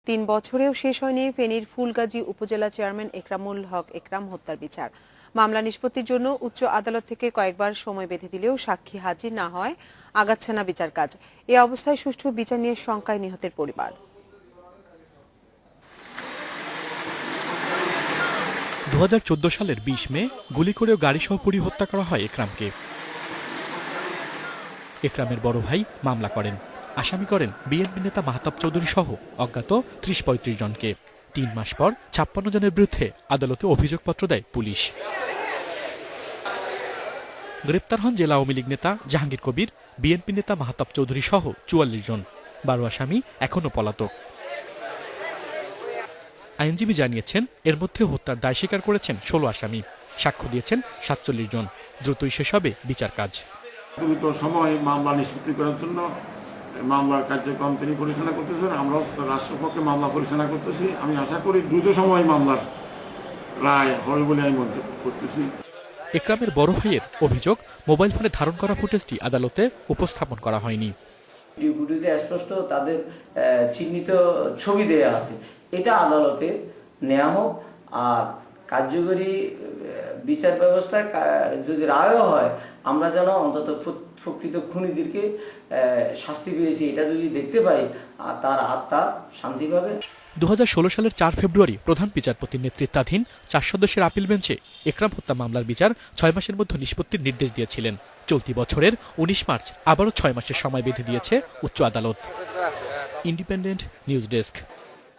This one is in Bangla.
3 বছরেও শেষ হয়নি ফেনীর ফুলগাজী উপজেলা চেয়ারম্যান একরামুল হক একরাম হত্যার বিচার। মামলা নিষ্পত্তির জন্য উচ্চ আদালত থেকে কয়েকবার সময় বেঁধে দিলেও সাক্ষী হাজির না হয় আগাচ্ছে না বিচার কাজ। এ অবস্থায় সুষ্ঠু বিচার নিয়ে শঙ্কায় নিহতের পরিবার। 2014 সালের 20 মে গুলি করেও গাড়িসহ পুড়িয়ে হত্যা করা হয় একরামকে। একরামের বড় ভাই মামলা করেন, আসামি করেন বিএনপি নেতা মাহতাব চৌধুরী সহ অজ্ঞাত 30-35 জনকে। 3 মাস পর 56 জনের বিরুদ্ধে আদালতে অভিযোগপত্র দেয় পুলিশ। গ্রেপ্তার হন জেলা আওয়ামী লীগ নেতা জাহাঙ্গীর কবির, বিএনপি নেতা মাহতাব চৌধুরী সহ 44 জন। 12 আসামি এখনও পলাতক। আইনজীবী জানিয়েছেন, এর মধ্যে হত্যার দায় স্বীকার করেছেন 16 আসামি, সাক্ষ্য দিয়েছেন 47 জন। দ্রুতই শেষ হবে বিচার কাজ। দ্রুত সময় মামলা নিষ্পত্তি করার জন্য মামলার কার্যক্রম তিনি পরিচালনা করতেছেন, আমরাও রাষ্ট্রপক্ষে মামলা পরিচালনা করতেছি। আমি আশা করি দ্রুত সময় মামলার রায় হবে বলে আমি মনে করতেছি। একরামের বড় ভাইয়ের অভিযোগ, মোবাইল ফোনে ধারণ করা ফুটেজটি আদালতে উপস্থাপন করা হয়নি। ফুটেজে স্পষ্ট তাদের চিহ্নিত ছবি দেয়া আছে। এটা আদালতে নেওয়া হোক, আর কার্যকরী বিচার ব্যবস্থায় যদি রায়ও হয়, আমরা যেন অন্তত প্রকৃত খুনিদেরকে শাস্তি পেয়েছি এটা যদি দেখতে পাই, তার আত্মা শান্তি পাবে। 2016 সালের 4 ফেব্রুয়ারি প্রধান বিচারপতির নেতৃত্বাধীন 4 সদস্যের আপিল বেঞ্চে একরাম হত্যা মামলার বিচার 6 মাসের মধ্যে নিষ্পত্তির নির্দেশ দিয়েছিলেন। চলতি বছরের 19 মার্চ আবারও 6 মাসের সময় বেঁধে দিয়েছে উচ্চ আদালত। Independent news desk.